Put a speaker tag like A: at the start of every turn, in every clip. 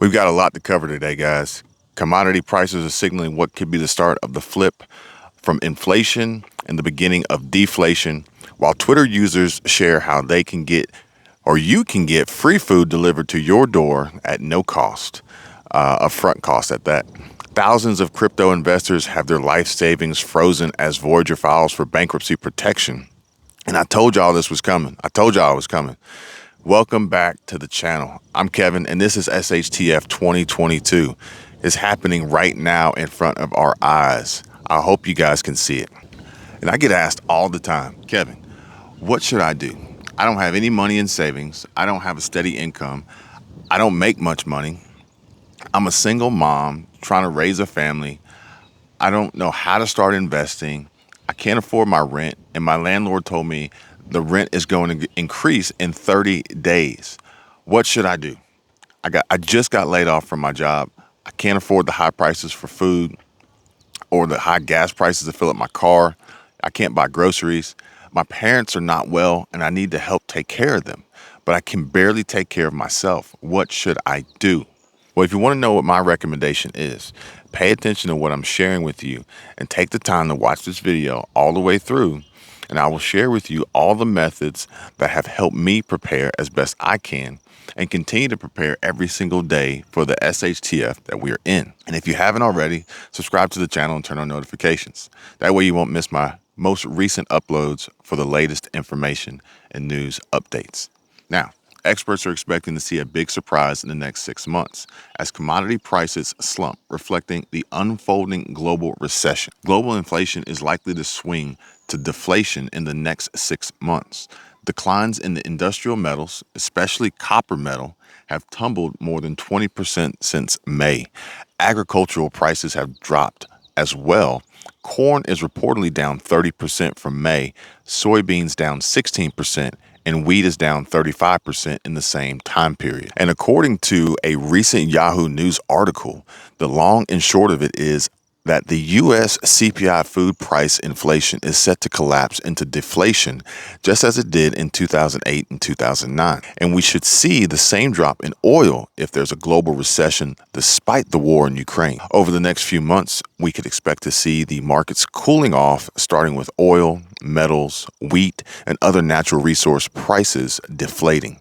A: We've got a lot to cover today, guys. Commodity prices are signaling what could be the start of the flip from inflation and the beginning of deflation, while Twitter users share how they can get, or you can get, free food delivered to your door at no cost, upfront cost at that. Thousands of crypto investors have their life savings frozen as Voyager files for bankruptcy protection. And I told y'all this was coming. I told y'all it was coming. Welcome back to the channel. I'm Kevin, and this is SHTF 2022. It's happening right now in front of our eyes. I hope you guys can see it. And I get asked all the time, Kevin, what should I do? I don't have any money in savings. I don't have a steady income. I don't make much money. I'm a single mom trying to raise a family. I don't know how to start investing. I can't afford my rent, and my landlord told me the rent is going to increase in 30 days. What should I do? I just got laid off from my job. I can't afford the high prices for food or the high gas prices to fill up my car. I can't buy groceries. My parents are not well, and I need to help take care of them, but I can barely take care of myself. What should I do? Well, if you want to know what my recommendation is, pay attention to what I'm sharing with you and take the time to watch this video all the way through, and I will share with you all the methods that have helped me prepare as best I can and continue to prepare every single day for the SHTF that we are in. And if you haven't already, subscribe to the channel and turn on notifications. That way you won't miss my most recent uploads for the latest information and news updates. Now, experts are expecting to see a big surprise in the next 6 months as commodity prices slump, reflecting the unfolding global recession. Global inflation is likely to swing to deflation in the next 6 months. Declines in the industrial metals, especially copper metal, have tumbled more than 20% since May. Agricultural prices have dropped as well. Corn is reportedly down 30% from May, soybeans down 16%, and wheat is down 35% in the same time period. And according to a recent Yahoo News article, the long and short of it is that the U.S. CPI food price inflation is set to collapse into deflation just as it did in 2008 and 2009. And we should see the same drop in oil if there's a global recession despite the war in Ukraine. Over the next few months, we could expect to see the markets cooling off, starting with oil, metals, wheat, and other natural resource prices deflating.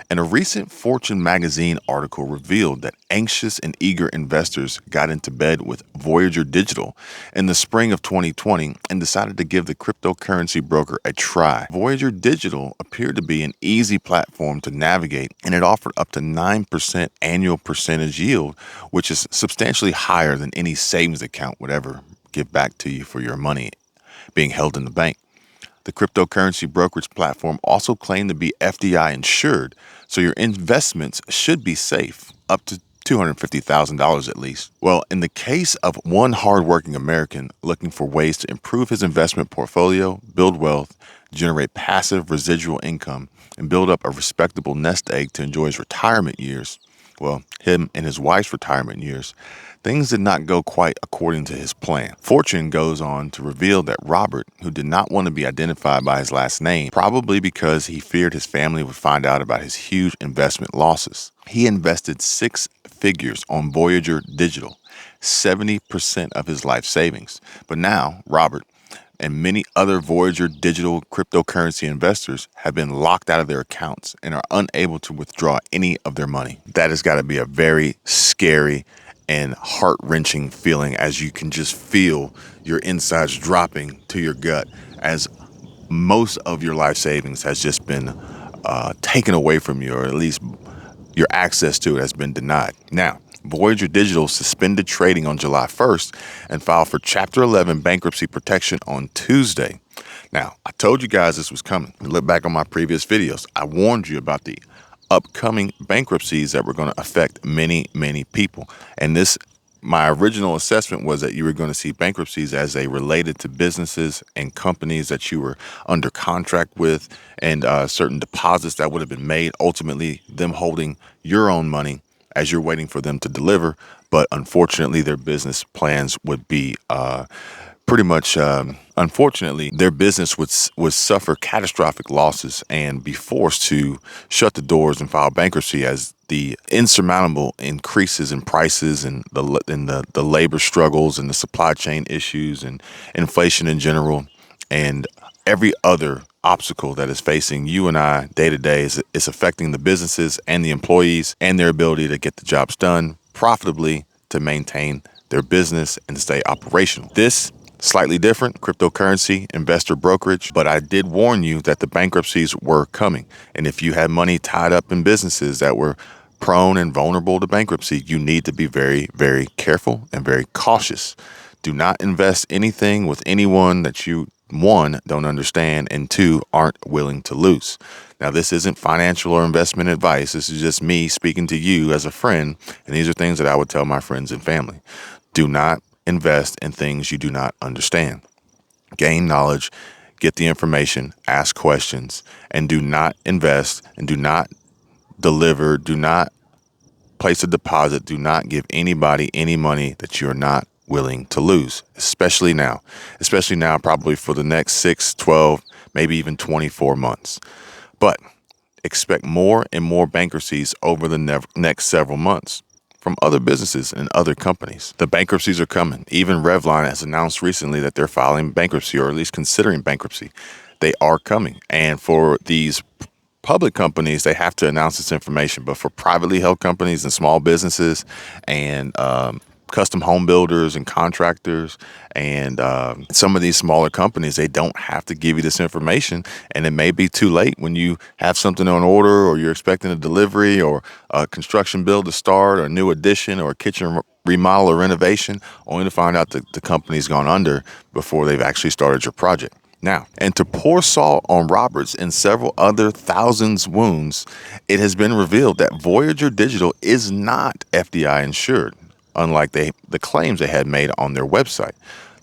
A: And a recent Fortune magazine article revealed that anxious and eager investors got into bed with Voyager Digital in the spring of 2020 and decided to give the cryptocurrency broker a try. Voyager Digital appeared to be an easy platform to navigate, and it offered up to 9% annual percentage yield, which is substantially higher than any savings account would ever give back to you for your money being held in the bank. The cryptocurrency brokerage platform also claimed to be FDI insured, so your investments should be safe, up to $250,000 at least. Well, in the case of one hardworking American looking for ways to improve his investment portfolio, build wealth, generate passive residual income, and build up a respectable nest egg to enjoy his retirement years, well, him and his wife's retirement years, things did not go quite according to his plan. Fortune goes on to reveal that Robert, who did not want to be identified by his last name, probably because he feared his family would find out about his huge investment losses, he invested 6 figures on Voyager Digital, 70% of his life savings. But now, Robert and many other Voyager Digital cryptocurrency investors have been locked out of their accounts and are unable to withdraw any of their money. That has got to be a very scary and heart-wrenching feeling, as you can just feel your insides dropping to your gut as most of your life savings has just been taken away from you, or at least your access to it has been denied. Now, Voyager Digital suspended trading on July 1st and filed for Chapter 11 bankruptcy protection on Tuesday. Now, I told you guys this was coming. Look back on my previous videos. I warned you about the upcoming bankruptcies that were going to affect many, many people. And my original assessment was that you were going to see bankruptcies as they related to businesses and companies that you were under contract with, and certain deposits that would have been made, ultimately them holding your own money as you're waiting for them to deliver. But unfortunately, their business plans would be pretty much, unfortunately, their business would suffer catastrophic losses and be forced to shut the doors and file bankruptcy, as the insurmountable increases in prices and the labor struggles and the supply chain issues and inflation in general and every other obstacle that is facing you and I day to day is affecting the businesses and the employees and their ability to get the jobs done profitably to maintain their business and stay operational. This slightly different cryptocurrency investor brokerage, but I did warn you that the bankruptcies were coming. And if you had money tied up in businesses that were prone and vulnerable to bankruptcy, you need to be very, very careful and very cautious. Do not invest anything with anyone that you, one, don't understand, and two, aren't willing to lose. Now, this isn't financial or investment advice. This is just me speaking to you as a friend, and these are things that I would tell my friends and family. Do not invest in things you do not understand. Gain knowledge, get the information, ask questions, and do not invest and do not deliver, do not place a deposit, do not give anybody any money that you're not willing to lose, especially now, probably for the next 6, 12, maybe even 24 months. But expect more and more bankruptcies over the next several months from other businesses and other companies. The bankruptcies are coming. Even Revlon has announced recently that they're filing bankruptcy, or at least considering bankruptcy. They are coming. And for these public companies, they have to announce this information. But for privately held companies and small businesses and custom home builders and contractors and some of these smaller companies, they don't have to give you this information. And it may be too late when you have something on order or you're expecting a delivery or a construction build to start or a new addition or a kitchen remodel or renovation, only to find out that the company's gone under before they've actually started your project. Now, and to pour salt on Robert's and several other thousands wounds, it has been revealed that Voyager Digital is not FDI insured, unlike the claims they had made on their website.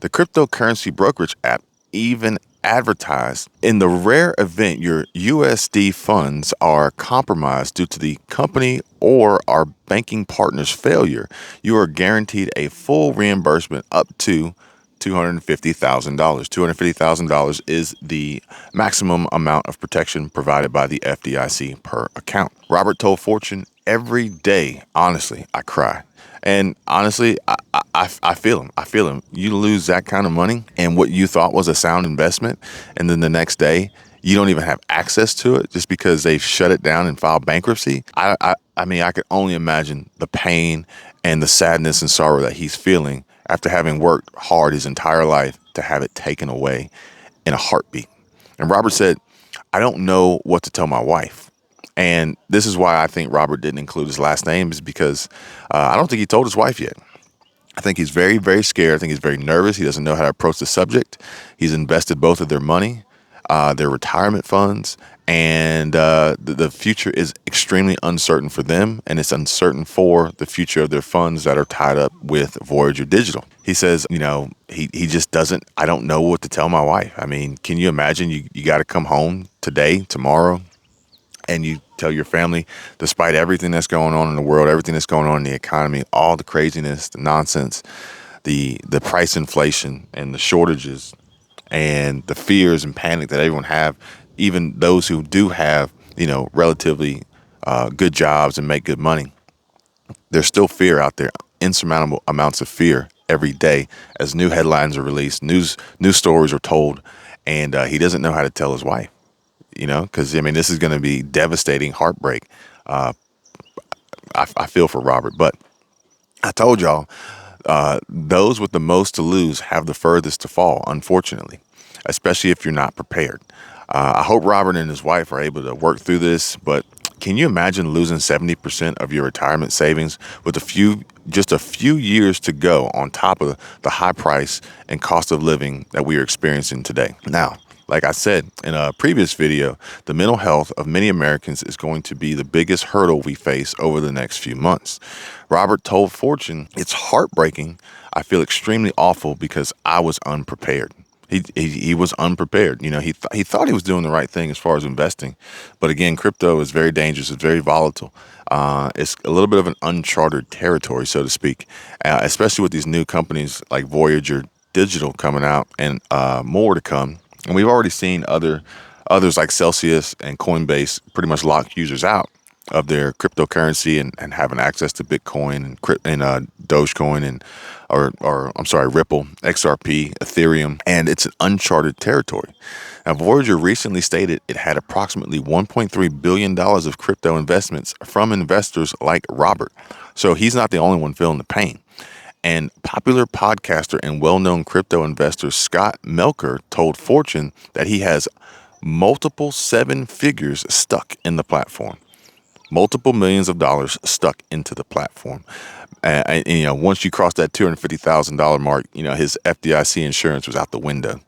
A: The cryptocurrency brokerage app even advertised, in the rare event your USD funds are compromised due to the company or our banking partner's failure, you are guaranteed a full reimbursement up to $250,000. $250,000 is the maximum amount of protection provided by the FDIC per account. Robert told Fortune, every day, honestly, I cry. And honestly, I feel him. I feel him. You lose that kind of money and what you thought was a sound investment, and then the next day, you don't even have access to it just because they've shut it down and filed bankruptcy. I mean, I could only imagine the pain and the sadness and sorrow that he's feeling after having worked hard his entire life to have it taken away in a heartbeat. And Robert said, I don't know what to tell my wife. And this is why I think Robert didn't include his last name, is because I don't think he told his wife yet. I think he's very, very scared. I think he's very nervous. He doesn't know how to approach the subject. He's invested both of their money, their retirement funds, and the future is extremely uncertain for them, and it's uncertain for the future of their funds that are tied up with Voyager Digital. He says, he just doesn't, I don't know what to tell my wife. I mean, can you imagine you got to come home today, tomorrow, and you tell your family, despite everything that's going on in the world, everything that's going on in the economy, all the craziness, the nonsense, the price inflation and the shortages and the fears and panic that everyone have, even those who do have, relatively good jobs and make good money, there's still fear out there, insurmountable amounts of fear every day as new headlines are released, news stories are told, and he doesn't know how to tell his wife. Because, this is going to be devastating heartbreak. I feel for Robert, but I told y'all, those with the most to lose have the furthest to fall, unfortunately, especially if you're not prepared. I hope Robert and his wife are able to work through this, but can you imagine losing 70% of your retirement savings with just a few years to go on top of the high price and cost of living that we are experiencing today? Now, like I said in a previous video, the mental health of many Americans is going to be the biggest hurdle we face over the next few months. Robert told Fortune, it's heartbreaking. I feel extremely awful because I was unprepared. He was unprepared. He thought he was doing the right thing as far as investing. But again, crypto is very dangerous. It's very volatile. It's a little bit of an uncharted territory, so to speak, especially with these new companies like Voyager Digital coming out and more to come. And we've already seen others like Celsius and Coinbase pretty much lock users out. of their cryptocurrency and having access to Bitcoin and Dogecoin or I'm sorry, Ripple, XRP, Ethereum, and it's an uncharted territory. Now, Voyager recently stated it had approximately $1.3 billion of crypto investments from investors like Robert. So he's not the only one feeling the pain. And popular podcaster and well-known crypto investor Scott Melker told Fortune that he has multiple seven figures stuck in the platform, multiple millions of dollars stuck into the platform. And once you cross that $250,000 mark, his FDIC insurance was out the window.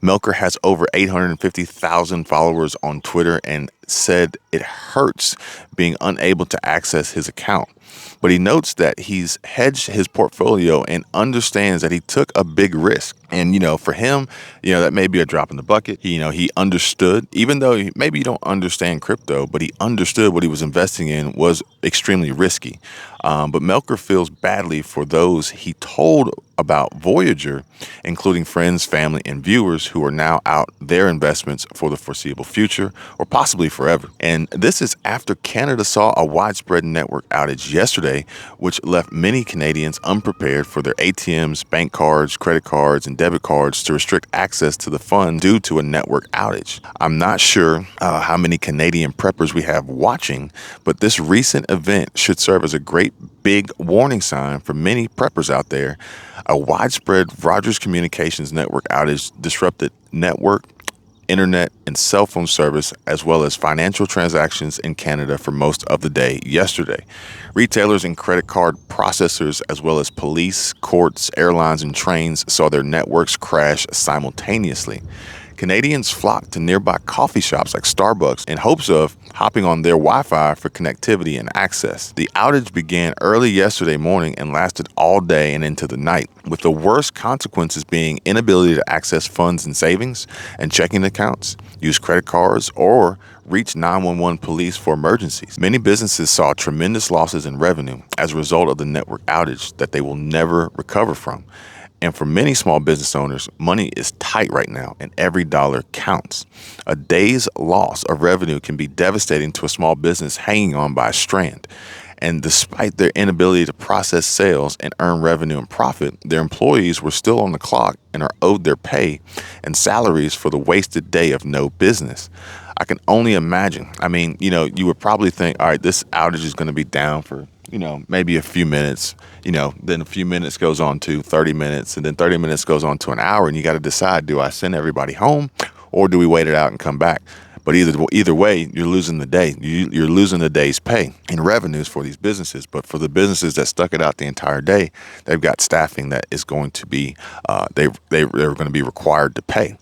A: Melker has over 850,000 followers on Twitter and said it hurts being unable to access his account. But he notes that he's hedged his portfolio and understands that he took a big risk. And, for him, that may be a drop in the bucket. He understood, even though maybe you don't understand crypto, but he understood what he was investing in was extremely risky. But Melker feels badly for those he told about Voyager, including friends, family, and viewers who are now out their investments for the foreseeable future or possibly forever. And this is after Canada saw a widespread network outage yesterday, which left many Canadians unprepared for their ATMs, bank cards, credit cards, and debit cards to restrict access to the fund due to a network outage. I'm not sure how many Canadian preppers we have watching, but this recent event should serve as a great big warning sign for many preppers out there. A widespread Rogers Communications network outage disrupted network, internet, and cell phone service, as well as financial transactions in Canada for most of the day yesterday. Retailers and credit card processors, as well as police, courts, airlines, and trains, saw their networks crash simultaneously. Canadians flocked to nearby coffee shops like Starbucks in hopes of hopping on their Wi-Fi for connectivity and access. The outage began early yesterday morning and lasted all day and into the night, with the worst consequences being inability to access funds and savings and checking accounts, use credit cards, or reach 911 police for emergencies. Many businesses saw tremendous losses in revenue as a result of the network outage that they will never recover from. And for many small business owners, money is tight right now and every dollar counts. A day's loss of revenue can be devastating to a small business hanging on by a strand. And despite their inability to process sales and earn revenue and profit, their employees were still on the clock and are owed their pay and salaries for the wasted day of no business. I can only imagine. I mean, you would probably think, all right, this outage is going to be down for maybe a few minutes, then a few minutes goes on to 30 minutes, and then 30 minutes goes on to an hour, and you got to decide, do I send everybody home or do we wait it out and come back? But either way, you're losing the day. You're losing the day's pay and revenues for these businesses. But for the businesses that stuck it out the entire day, they've got staffing that is going to be, they're going to be required to pay.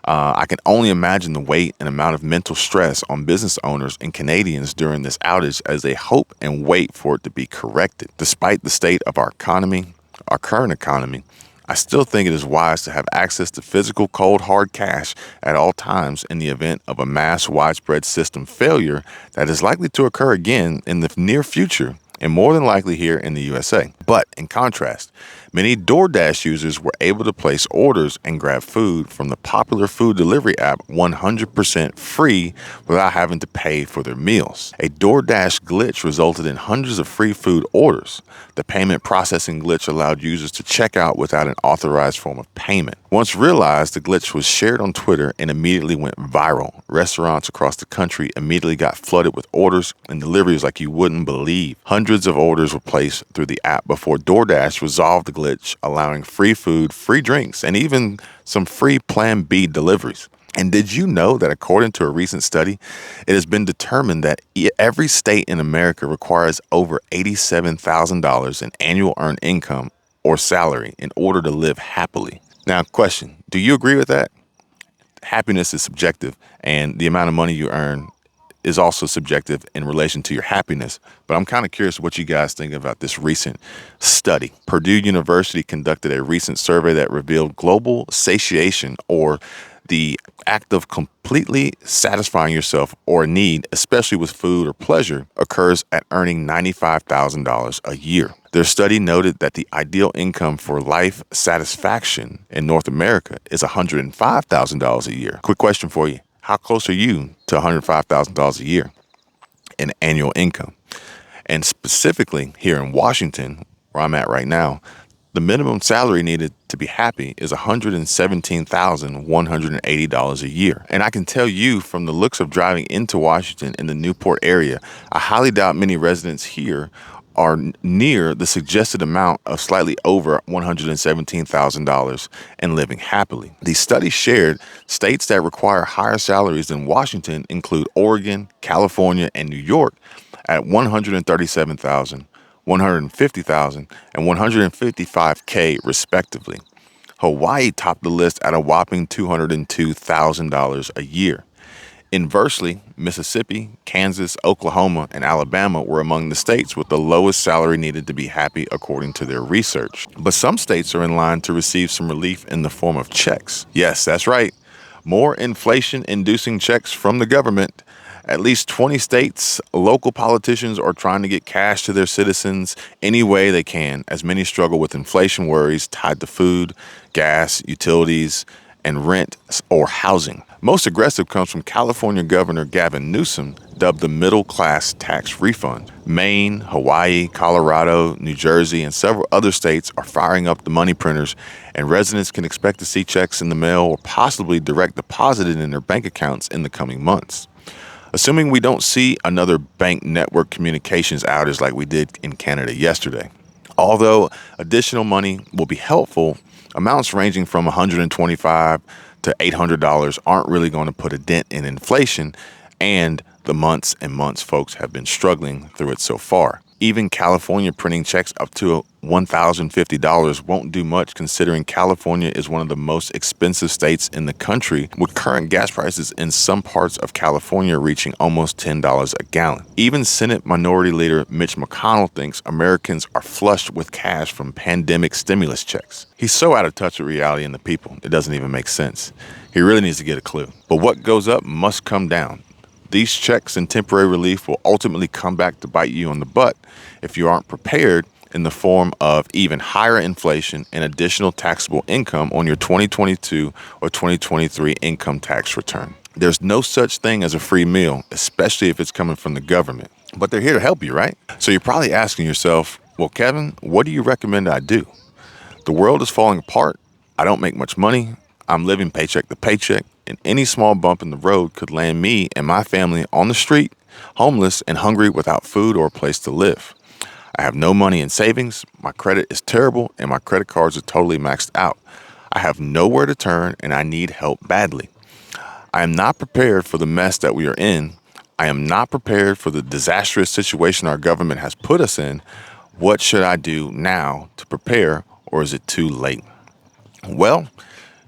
A: I can only imagine the weight and amount of mental stress on business owners and Canadians during this outage as they hope and wait for it to be corrected. Despite the state of our economy, our current economy, I still think it is wise to have access to physical, cold, hard cash at all times in the event of a mass widespread system failure that is likely to occur again in the near future, and more than likely here in the USA. But in contrast, many DoorDash users were able to place orders and grab food from the popular food delivery app 100% free without having to pay for their meals. A DoorDash glitch resulted in hundreds of free food orders. The payment processing glitch allowed users to check out without an authorized form of payment. Once realized, the glitch was shared on Twitter and immediately went viral. Restaurants across the country immediately got flooded with orders and deliveries like you wouldn't believe. Hundreds of orders were placed through the app before DoorDash resolved the glitch, allowing free food, free drinks, and even some free Plan B deliveries. And did you know that according to a recent study, it has been determined that every state in America requires over $87,000 in annual earned income or salary in order to live happily? Now, question, do you agree with that? Happiness is subjective, and the amount of money you earn is also subjective in relation to your happiness. But I'm kind of curious what you guys think about this recent study. Purdue University conducted a recent survey that revealed global satiation, or the act of completely satisfying yourself or a need, especially with food or pleasure, occurs at earning $95,000 a year. Their study noted that the ideal income for life satisfaction in North America is $105,000 a year. Quick question for you. How close are you to $105,000 a year? in annual income. And specifically here in Washington, where I'm at right now, the minimum salary needed to be happy is $117,180 a year. And I can tell you from the looks of driving into Washington in the Newport area, I highly doubt many residents here are near the suggested amount of slightly over $117,000 and living happily. These studies shared states that require higher salaries than Washington include Oregon, California, and New York at $137,000, $150,000, and $155K respectively. Hawaii topped the list at a whopping $202,000 a year. Inversely, Mississippi, Kansas, Oklahoma, and Alabama were among the states with the lowest salary needed to be happy according to their research. But some states are in line to receive some relief in the form of checks. Yes, that's right. More inflation-inducing checks from the government. At least 20 states, local politicians are trying to get cash to their citizens any way they can, as many struggle with inflation worries tied to food, gas, utilities, and rent or housing. Most aggressive comes from California Governor Gavin Newsom, dubbed the middle class tax refund. Maine, Hawaii, Colorado, New Jersey, and several other states are firing up the money printers, and residents can expect to see checks in the mail or possibly direct deposited in their bank accounts in the coming months. Assuming we don't see another bank network communications outage like we did in Canada yesterday. Although additional money will be helpful, amounts ranging from $125 to $800 aren't really going to put a dent in inflation and the months and months folks have been struggling through it so far. Even California printing checks up to $1,050 won't do much, considering California is one of the most expensive states in the country, with current gas prices in some parts of California reaching almost $10 a gallon. Even Senate Minority Leader Mitch McConnell thinks Americans are flushed with cash from pandemic stimulus checks. He's so out of touch with reality and the people, it doesn't even make sense. He really needs to get a clue. But what goes up must come down. These checks and temporary relief will ultimately come back to bite you on the butt if you aren't prepared, in the form of even higher inflation and additional taxable income on your 2022 or 2023 income tax return. There's no such thing as a free meal, especially if it's coming from the government. But they're here to help you, right? So you're probably asking yourself, well, Kevin, what do you recommend I do? The world is falling apart. I don't make much money. I'm living paycheck to paycheck, and any small bump in the road could land me and my family on the street, homeless and hungry without food or a place to live. I have no money in savings, my credit is terrible, and my credit cards are totally maxed out. I have nowhere to turn, and I need help badly. I am not prepared for the mess that we are in. I am not prepared for the disastrous situation our government has put us in. What should I do now to prepare, or is it too late? Well,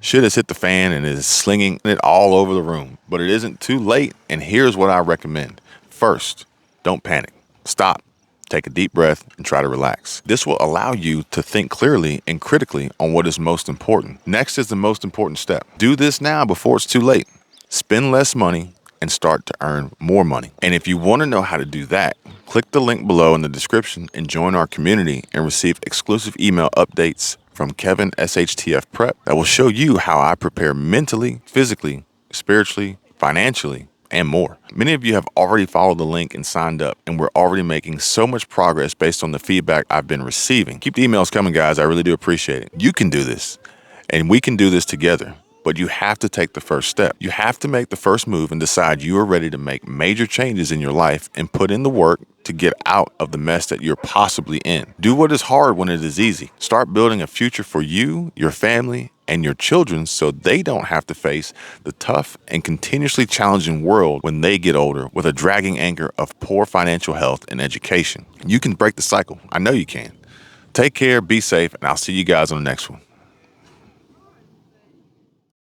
A: shit has hit the fan and is slinging it all over the room, but it isn't too late, and here's what I recommend. First, don't panic. Stop. Take a deep breath and try to relax. This will allow you to think clearly and critically on what is most important. Next is the most important step. Do this now before it's too late. Spend less money and start to earn more money. And if you want to know how to do that, click the link below in the description and join our community and receive exclusive email updates from Kevin SHTF Prep that will show you how I prepare mentally, physically, spiritually, financially, and more. Many of you have already followed the link and signed up, and we're already making so much progress based on the feedback I've been receiving. Keep the emails coming, guys. I really do appreciate it. You can do this, and we can do this together, but you have to take the first step. You have to make the first move and decide you are ready to make major changes in your life and put in the work to get out of the mess that you're possibly in. Do what is hard when it is easy. Start building a future for you, your family, and your children so they don't have to face the tough and continuously challenging world when they get older with a dragging anchor of poor financial health and education. You can break the cycle. I know you can. Take care, be safe, and I'll see you guys on the next one.